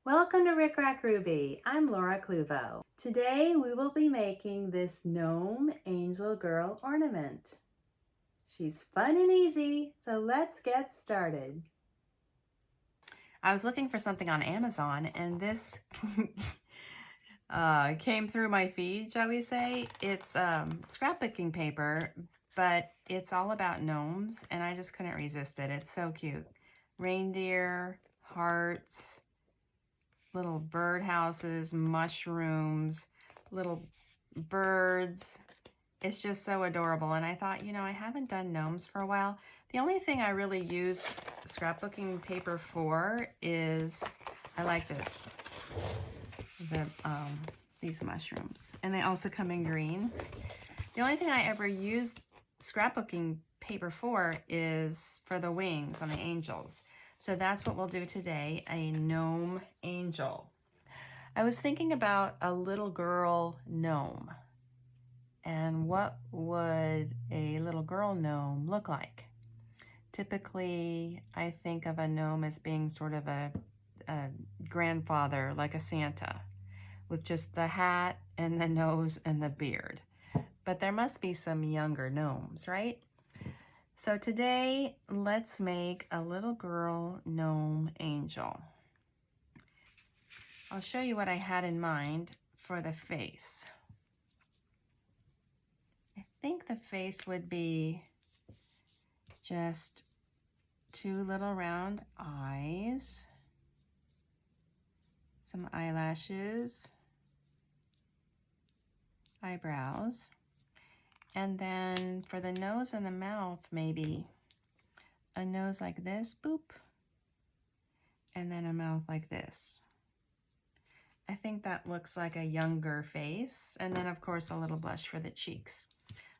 Welcome to Rick Rack Ruby. I'm Laura Cluvo. Today we will be making this gnome angel girl ornament. She's fun and easy, so let's get started. I was looking for something on Amazon and this came through my feed, shall we say. It's scrapbooking paper, but it's all about gnomes and I just couldn't resist it. It's so cute. Reindeer, hearts, little birdhouses, mushrooms, little birds. It's just so adorable. And I thought, you know, I haven't done gnomes for a while. The only thing I really use scrapbooking paper for is, I like this, these mushrooms. And they also come in green. The only thing I ever use scrapbooking paper for is for the wings on the angels. So that's what we'll do today, a gnome angel. I was thinking about a little girl gnome and what would a little girl gnome look like? Typically, I think of a gnome as being sort of a grandfather, like a Santa, with just the hat and the nose and the beard. But there must be some younger gnomes, right? So today, let's make a little girl gnome angel. I'll show you what I had in mind for the face. I think the face would be just two little round eyes, some eyelashes, eyebrows, and then for the nose and the mouth, maybe a nose like this, boop, and then a mouth like this. I think that looks like a younger face, and then of course a little blush for the cheeks.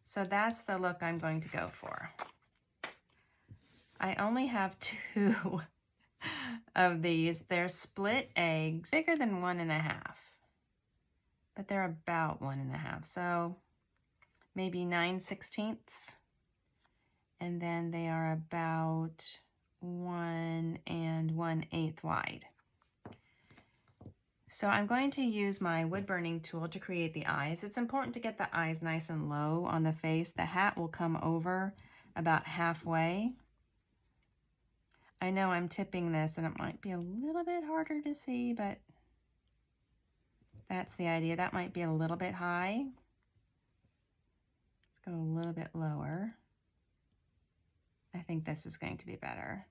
So that's the look I'm going to go for. I only have 2 of these. They're split eggs, bigger than 1.5, but they're about 1.5, so maybe 9/16, and then they are about 1 1/8 wide. So I'm going to use my woodburning tool to create the eyes. It's important to get the eyes nice and low on the face. The hat will come over about halfway. I know I'm tipping this and it might be a little bit harder to see, but that's the idea. That might be a little bit high. Let's go a little bit lower. I think this is going to be better.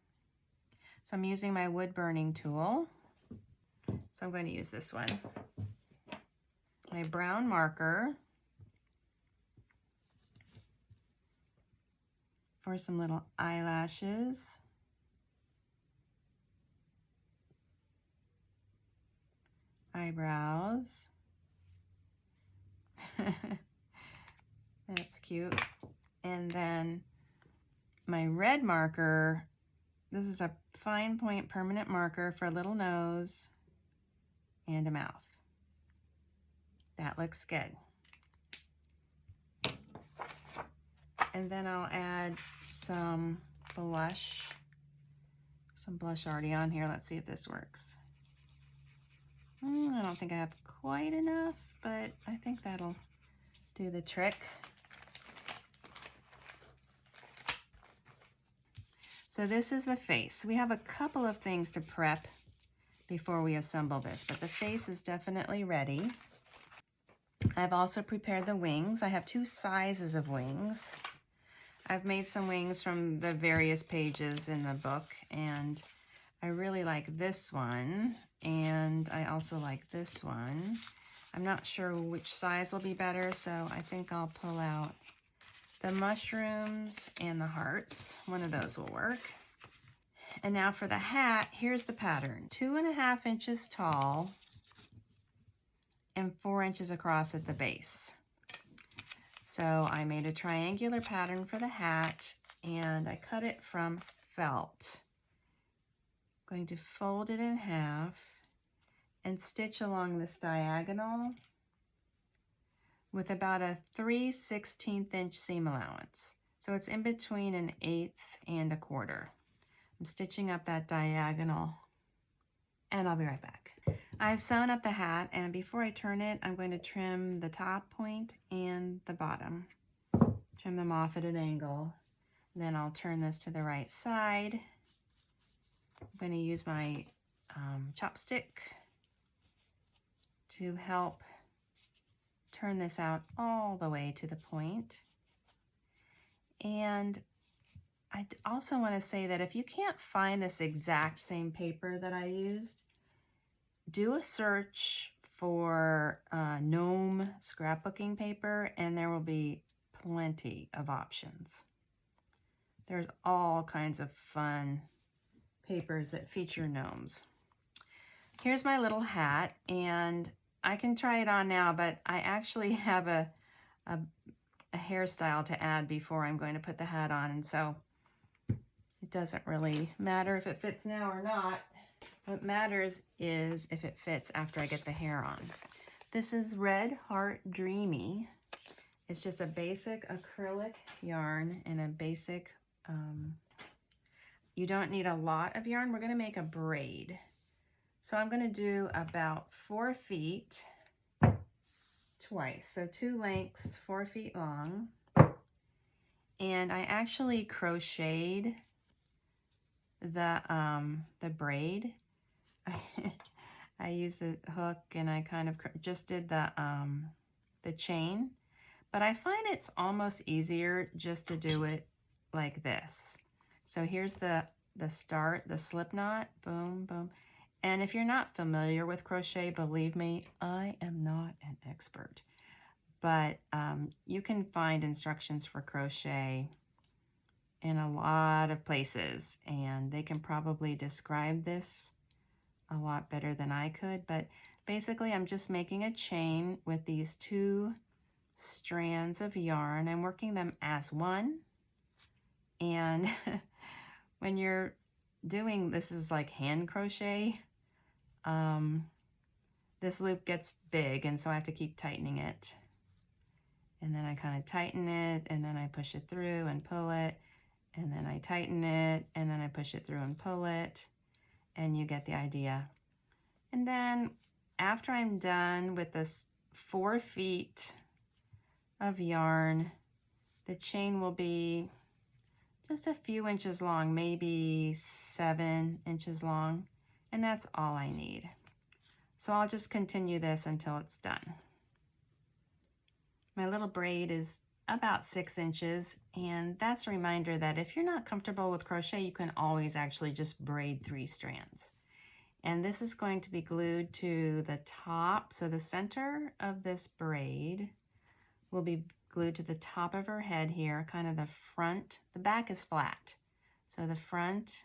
So I'm using my woodburning tool. So I'm going to use this one. My brown marker for some little eyelashes. Eyebrows. That's cute. And then my red marker, this is a fine point permanent marker for a little nose and a mouth. That looks good. And then I'll add some blush. Some blush already on here. Let's see if this works. I don't think I have quite enough, but I think that'll do the trick. So this is the face. We have a couple of things to prep before we assemble this, but the face is definitely ready. I've also prepared the wings. I have 2 sizes of wings. I've made some wings from the various pages in the book, and I really like this one, and I also like this one. I'm not sure which size will be better, so I think I'll pull out the mushrooms and the hearts. One of those will work. And now for the hat, here's the pattern. 2.5 inches tall and 4 inches across at the base. So I made a triangular pattern for the hat and I cut it from felt. I'm going to fold it in half and stitch along this diagonal with about a 3/16 inch seam allowance. So it's in between 1/8 and 1/4. I'm stitching up that diagonal and I'll be right back. I've sewn up the hat, and before I turn it, I'm going to trim the top point and the bottom. Trim them off at an angle. Then I'll turn this to the right side. I'm going to use my chopstick to help turn this out all the way to the point. And I also want to say that if you can't find this exact same paper that I used, do a search for Gnome Scrapbooking Paper, and there will be plenty of options. There's all kinds of fun papers that feature gnomes. Here's my little hat, and I can try it on now, but I actually have a hairstyle to add before I'm going to put the hat on, and so it doesn't really matter if it fits now or not. What matters is if it fits after I get the hair on. This is Red Heart Dreamy. It's just a basic acrylic yarn and a basic, you don't need a lot of yarn. We're gonna make a braid. So I'm gonna do about 4 feet twice. So 2 lengths, 4 feet long. And I actually crocheted the braid. I used a hook and I kind of just did the chain, but I find it's almost easier just to do it like this. So here's the start, the slip knot, boom, boom. And if you're not familiar with crochet, believe me, I am not an expert, but you can find instructions for crochet in a lot of places, and they can probably describe this a lot better than I could. But basically I'm just making a chain with these 2 strands of yarn. I'm working them as one, and when you're doing this is like hand crochet, this loop gets big, and so I have to keep tightening it, and then I kind of tighten it, and then I push it through and pull it, and then I tighten it, and then I push it through and pull it, and you get the idea. And then after I'm done with this 4 feet of yarn, the chain will be just a few inches long, maybe 7 inches long, and that's all I need. So I'll just continue this until it's done. My little braid is about 6 inches, and that's a reminder that if you're not comfortable with crochet, you can always actually just braid 3 strands. And this is going to be glued to the top, so the center of this braid will be glued to the top of her head here, kind of the front. The back is flat, so the front,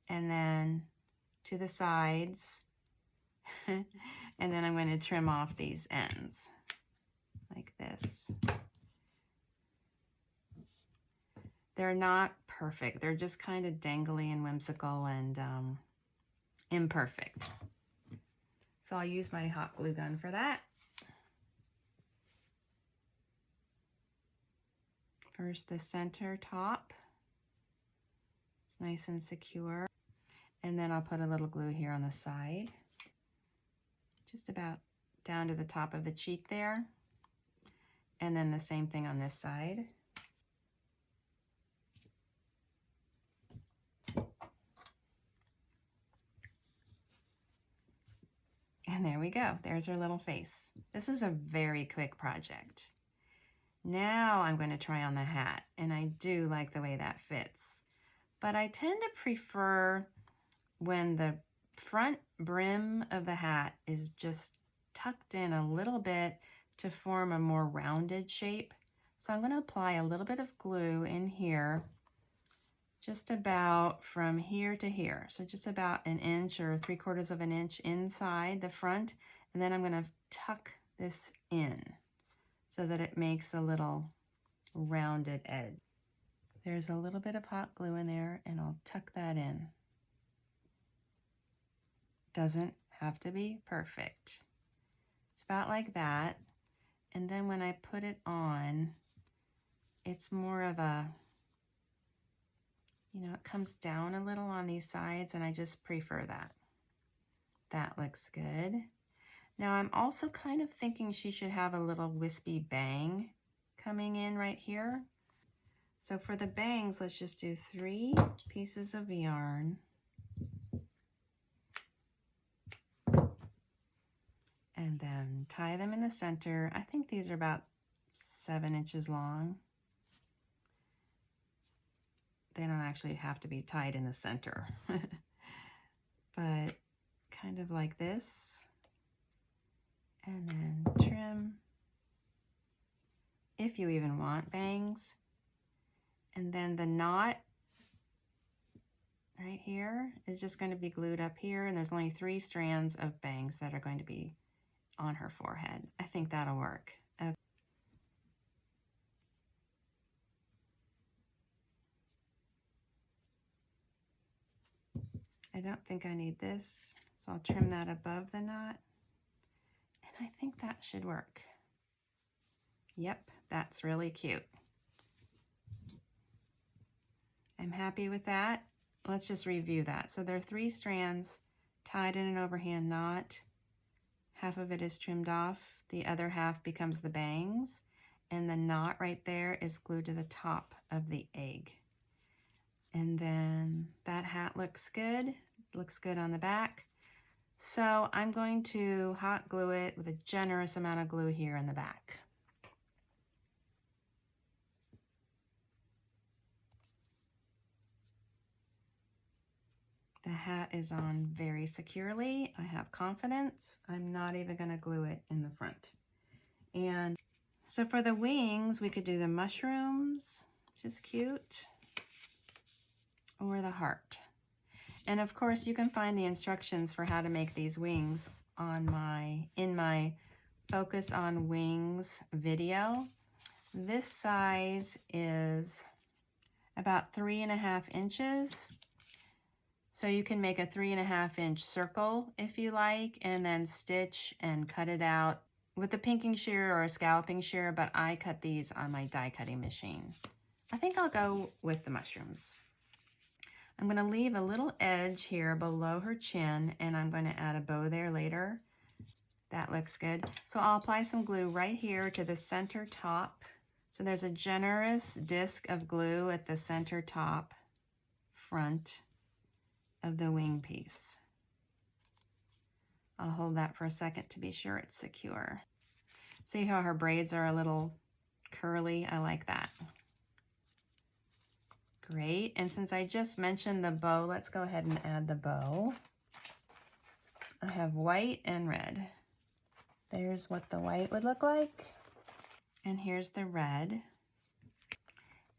and then to the sides, and then I'm going to trim off these ends like this. They're not perfect. They're just kind of dangly and whimsical and imperfect. So I'll use my hot glue gun for that. First the center top. It's nice and secure. And then I'll put a little glue here on the side, just about down to the top of the cheek there. And then the same thing on this side. And there we go. There's her little face. This is a very quick project. Now I'm going to try on the hat, and I do like the way that fits. But I tend to prefer when the front brim of the hat is just tucked in a little bit to form a more rounded shape. So I'm going to apply a little bit of glue in here, just about from here to here. So just about 1 inch or 3/4 of an inch inside the front. And then I'm going to tuck this in so that it makes a little rounded edge. There's a little bit of hot glue in there, and I'll tuck that in. Doesn't have to be perfect. It's about like that. And then when I put it on, it's more of a, you know, it comes down a little on these sides, and I just prefer that. That looks good. Now I'm also kind of thinking she should have a little wispy bang coming in right here. So for the bangs, let's just do 3 pieces of yarn. And then tie them in the center. I think these are about 7 inches long. They don't actually have to be tied in the center. But kind of like this. And then trim, if you even want bangs. And then the knot right here is just going to be glued up here, and there's only 3 strands of bangs that are going to be on her forehead. I think that'll work. Okay. I don't think I need this, so I'll trim that above the knot, and I think that should work. Yep, that's really cute. I'm happy with that. Let's just review that. So there are 3 strands tied in an overhand knot. Half of it is trimmed off. The other half becomes the bangs. And the knot right there is glued to the top of the egg. And then that hat looks good. It looks good on the back. So I'm going to hot glue it with a generous amount of glue here in the back. The hat is on very securely. I have confidence. I'm not even going to glue it in the front. And so for the wings, we could do the mushrooms, which is cute, or the heart. And of course, you can find the instructions for how to make these wings on in my Focus on Wings video. This size is about 3.5 inches. So you can make a 3.5 inch circle if you like, and then stitch and cut it out with a pinking shear or a scalloping shear, but I cut these on my die cutting machine. I think I'll go with the mushrooms. I'm going to leave a little edge here below her chin, and I'm going to add a bow there later. That looks good. So I'll apply some glue right here to the center top. So there's a generous disc of glue at the center top front of the wing piece. I'll hold that for a second to be sure it's secure. See how her braids are a little curly? I like that. Great, and since I just mentioned the bow, let's go ahead and add the bow. I have white and red. There's what the white would look like. And here's the red.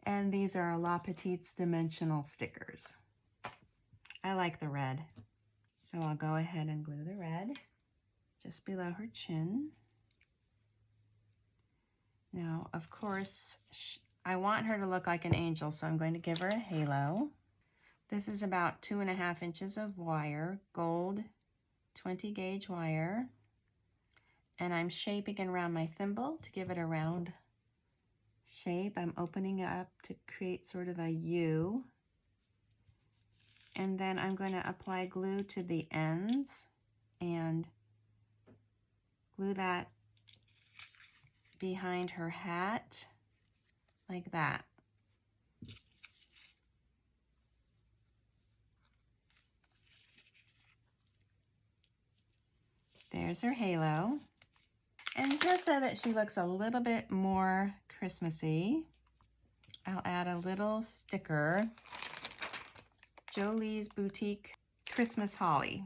And these are La Petites dimensional stickers. I like the red. So I'll go ahead and glue the red just below her chin. Now, of course, I want her to look like an angel, so I'm going to give her a halo. This is about 2.5 inches of wire, gold 20 gauge wire. And I'm shaping it around my thimble to give it a round shape. I'm opening it up to create sort of a U. And then I'm going to apply glue to the ends and glue that behind her hat like that. There's her halo. And just so that she looks a little bit more Christmassy, I'll add a little sticker. Jolee's Boutique Christmas Holly.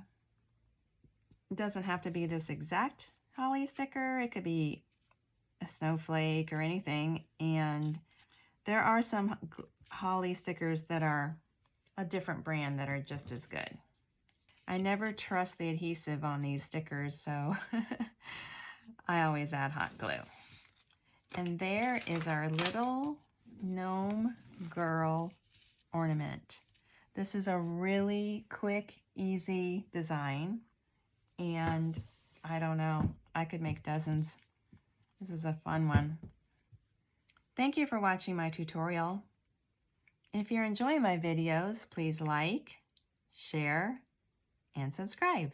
It doesn't have to be this exact holly sticker. It could be a snowflake or anything. And there are some holly stickers that are a different brand that are just as good. I never trust the adhesive on these stickers, so I always add hot glue. And there is our little gnome girl ornament. This is a really quick, easy design, and I don't know, I could make dozens. This is a fun one. Thank you for watching my tutorial. If you're enjoying my videos, please like, share, and subscribe.